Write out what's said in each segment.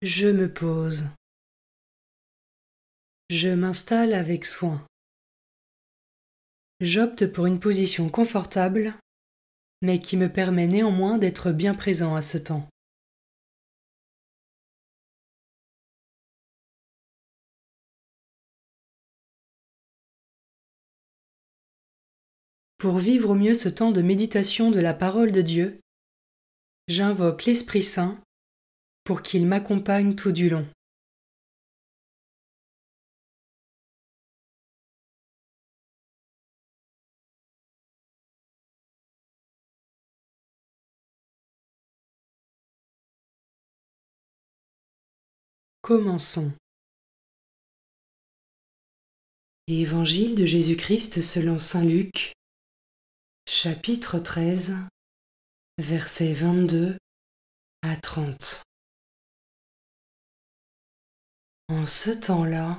Je me pose. Je m'installe avec soin. J'opte pour une position confortable, mais qui me permet néanmoins d'être bien présent à ce temps. Pour vivre au mieux ce temps de méditation de la parole de Dieu, j'invoque l'Esprit Saint pour qu'il m'accompagne tout du long. Commençons. Évangile de Jésus-Christ selon saint Luc, chapitre 13, versets 22 à 30. En ce temps-là,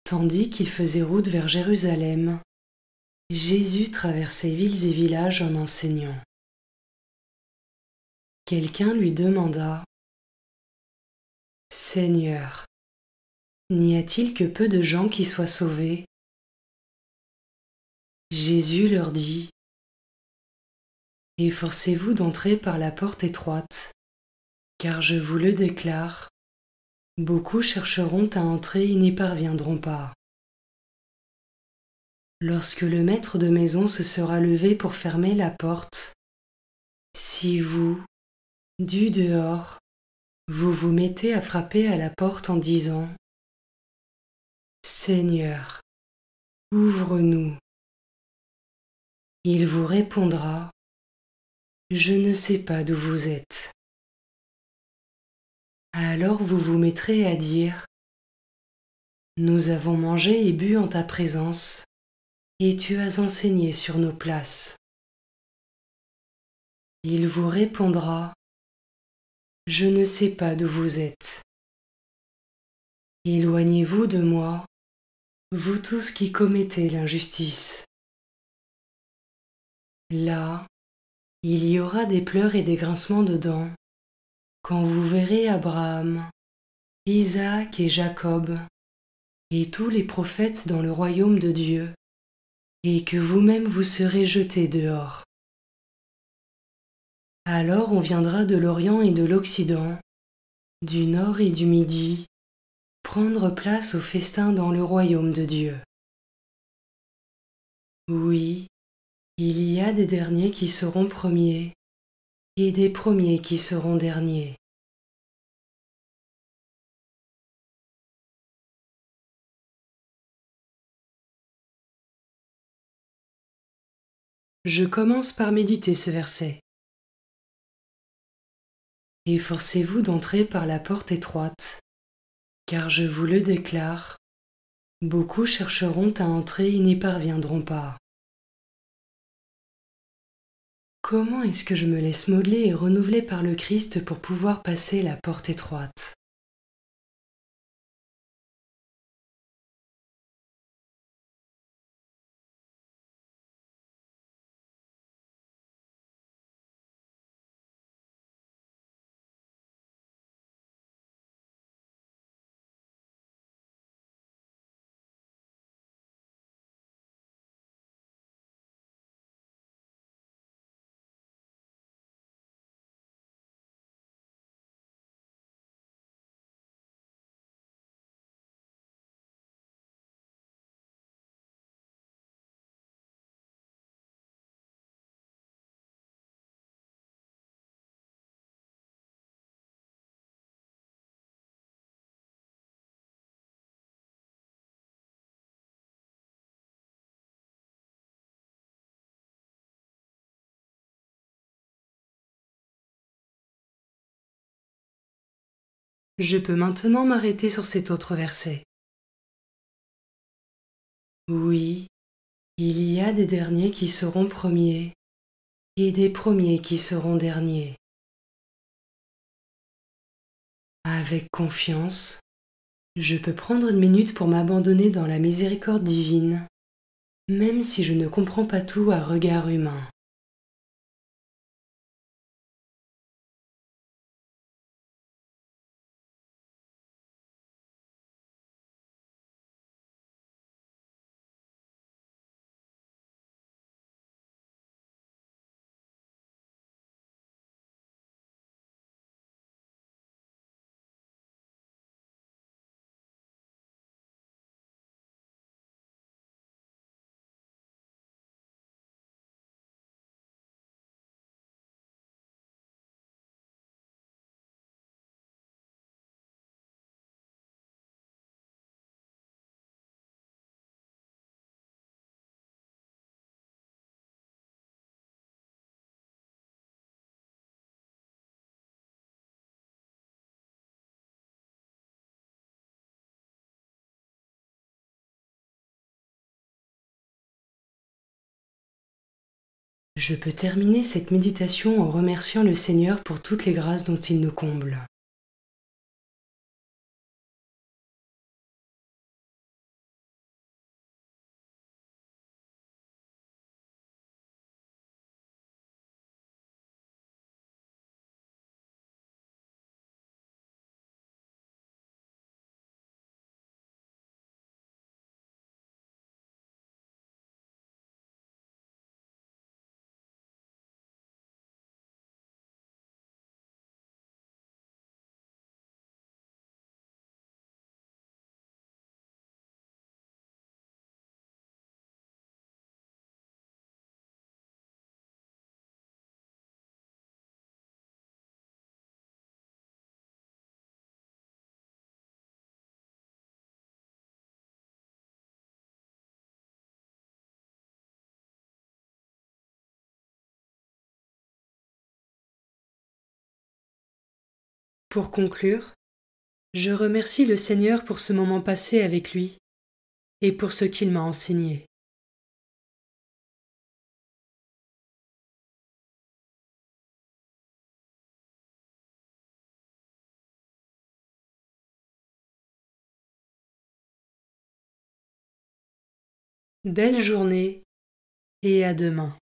tandis qu'il faisait route vers Jérusalem, Jésus traversait villes et villages en enseignant. Quelqu'un lui demanda : « Seigneur, n'y a-t-il que peu de gens qui soient sauvés ? » Jésus leur dit : « Efforcez-vous d'entrer par la porte étroite, car je vous le déclare, beaucoup chercheront à entrer et n'y parviendront pas. Lorsque le maître de maison se sera levé pour fermer la porte, si vous, du dehors, vous vous mettez à frapper à la porte en disant : « Seigneur, ouvre-nous », il vous répondra : « Je ne sais pas d'où vous êtes. » Alors vous vous mettrez à dire : « Nous avons mangé et bu en ta présence, et tu as enseigné sur nos places. » Il vous répondra : « Je ne sais pas d'où vous êtes. Éloignez-vous de moi, vous tous qui commettez l'injustice. » Là, il y aura des pleurs et des grincements de dents, quand vous verrez Abraham, Isaac et Jacob, et tous les prophètes dans le royaume de Dieu, et que vous-même vous serez jetés dehors. Alors on viendra de l'Orient et de l'Occident, du Nord et du Midi, prendre place au festin dans le royaume de Dieu. Oui, il y a des derniers qui seront premiers, et des premiers qui seront derniers. Je commence par méditer ce verset. Efforcez-vous d'entrer par la porte étroite, car je vous le déclare, beaucoup chercheront à entrer et n'y parviendront pas. Comment est-ce que je me laisse modeler et renouveler par le Christ pour pouvoir passer la porte étroite ? Je peux maintenant m'arrêter sur cet autre verset. Oui, il y a des derniers qui seront premiers, et des premiers qui seront derniers. Avec confiance, je peux prendre une minute pour m'abandonner dans la miséricorde divine, même si je ne comprends pas tout à regard humain. Je peux terminer cette méditation en remerciant le Seigneur pour toutes les grâces dont il nous comble. Pour conclure, je remercie le Seigneur pour ce moment passé avec lui et pour ce qu'il m'a enseigné. Belle journée et à demain.